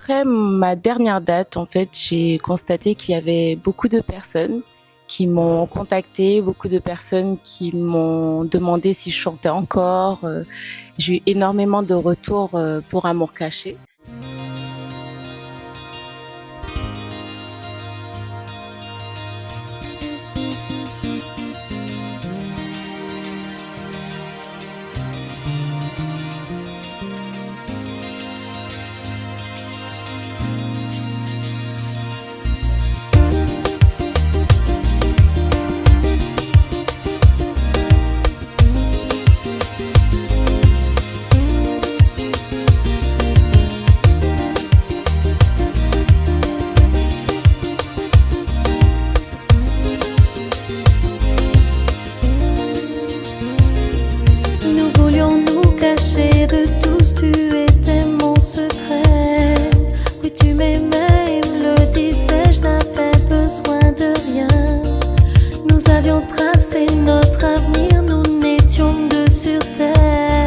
Après ma dernière date, en fait, j'ai constaté qu'il y avait beaucoup de personnes qui m'ont contacté, beaucoup de personnes qui m'ont demandé si je chantais encore. J'ai eu énormément de retours pour Amour caché. Nous voulions nous cacher de tous, tu étais mon secret. Oui, tu m'aimais, il me le disait, je n'avais besoin de rien. Nous avions tracé notre avenir, nous n'étions deux sur terre.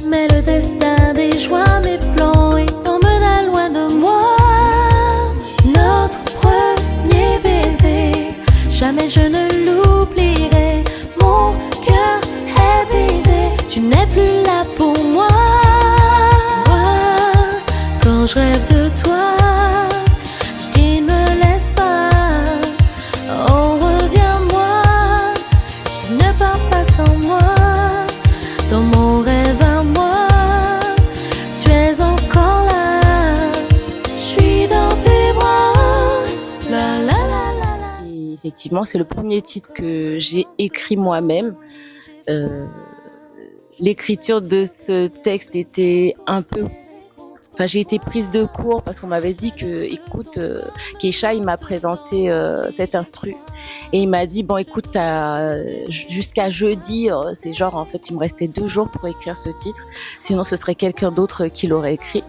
Mais le destin déjoua mes plans et emmena loin de moi. Notre premier baiser, jamais je ne l'oublierai. Mon cœur est brisé, tu n'es plus là pour moi. Moi, quand je rêve de toi, je dis ne me laisse pas. Oh, reviens-moi, je dis ne pars pas sans moi. Dans mon rêve à moi, tu es encore là. Je suis dans tes bras. La la la la la. Et effectivement, c'est le premier titre que j'ai écrit moi-même. L'écriture de ce texte était un peu... Enfin, j'ai été prise de court parce qu'on m'avait dit que, écoute, Keisha, il m'a présenté cet instru et il m'a dit, bon, écoute, jusqu'à jeudi, c'est genre, en fait, il me restait 2 jours pour écrire ce titre, sinon ce serait quelqu'un d'autre qui l'aurait écrit.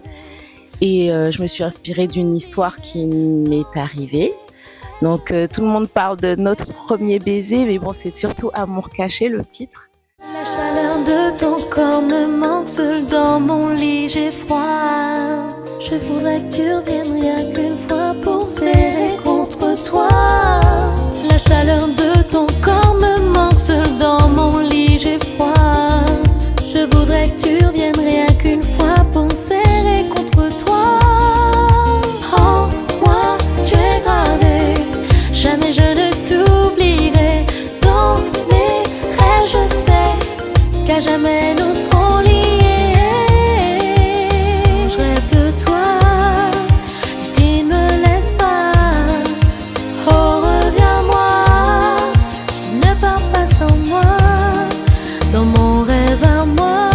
Et je me suis inspirée d'une histoire qui m'est arrivée. Donc, tout le monde parle de notre premier baiser, mais bon, c'est surtout Amour caché, le titre. La chaleur de ton corps me manque, seul dans mon lit j'ai froid. Je voudrais que tu reviennes rien qu'une fois pour serrer contre toi. La chaleur de ton corps me manque, seul dans mon lit j'ai froid. Je voudrais que tu reviennes rien qu'une fois pour serrer contre toi. Prends-moi, tu es gravé, jamais je ne t'oublierai. Dans mes rêves je sais qu'à jamais nous serons liés. Je rêve de toi, je dis ne me laisse pas. Oh, reviens-moi, je dis ne pars pas sans moi. Dans mon rêve à moi,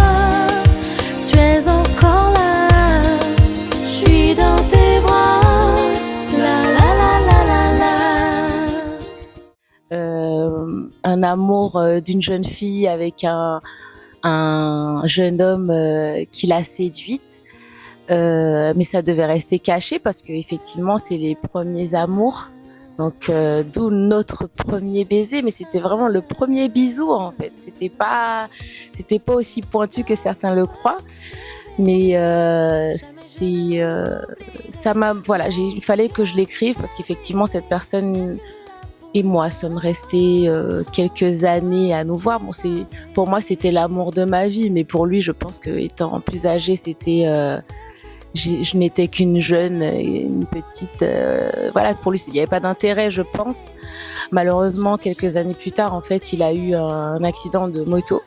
tu es encore là. Je suis dans tes bras. La la la la la la. Un amour d'une jeune fille avec un jeune homme qui l'a séduite. Mais ça devait rester caché parce que effectivement c'est les premiers amours. Donc d'où notre premier baiser, mais c'était vraiment le premier bisou en fait. C'était pas aussi pointu que certains le croient. Mais ça m'a voilà, il fallait que je l'écrive parce qu'effectivement cette personne et moi sommes restés quelques années à nous voir. Bon, pour moi c'était l'amour de ma vie, mais pour lui je pense que étant plus âgé c'était je n'étais qu'une jeune, une petite voilà, pour lui il n'y avait pas d'intérêt je pense. Malheureusement quelques années plus tard en fait il a eu un accident de moto.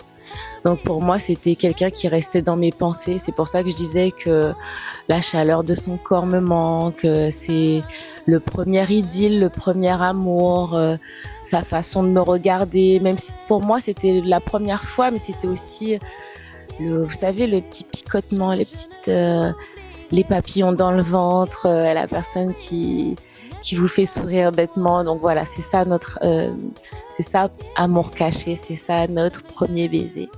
Donc pour moi, c'était quelqu'un qui restait dans mes pensées. C'est pour ça que je disais que la chaleur de son corps me manque. C'est le premier idylle, le premier amour, sa façon de me regarder. Même si pour moi, c'était la première fois, mais c'était aussi, vous savez, le petit picotement, les papillons dans le ventre, la personne qui vous fait sourire bêtement. Donc voilà, c'est ça c'est ça Amour caché, c'est ça notre premier baiser.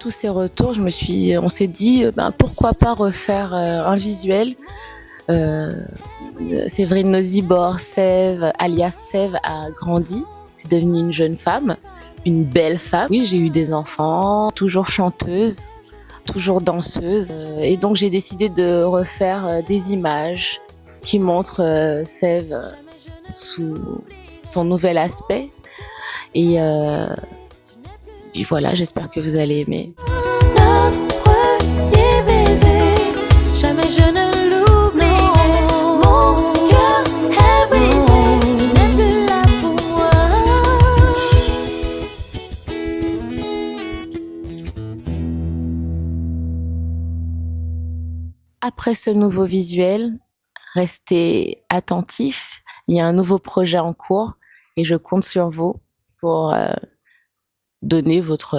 tous ces retours, on s'est dit, pourquoi pas refaire un visuel. Séverine Nozibor, Sève, alias Sève, a grandi. C'est devenu une jeune femme, une belle femme. Oui, j'ai eu des enfants, toujours chanteuse, toujours danseuse. Et donc, j'ai décidé de refaire des images qui montrent Sève sous son nouvel aspect. Et voilà, j'espère que vous allez aimer. Notre premier baiser, jamais je ne l'oublierai. Mon cœur est brisé, tu n'es plus là pour moi. Après ce nouveau visuel, restez attentifs. Il y a un nouveau projet en cours et je compte sur vous pour donner votre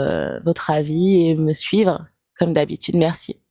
avis et me suivre comme d'habitude. Merci.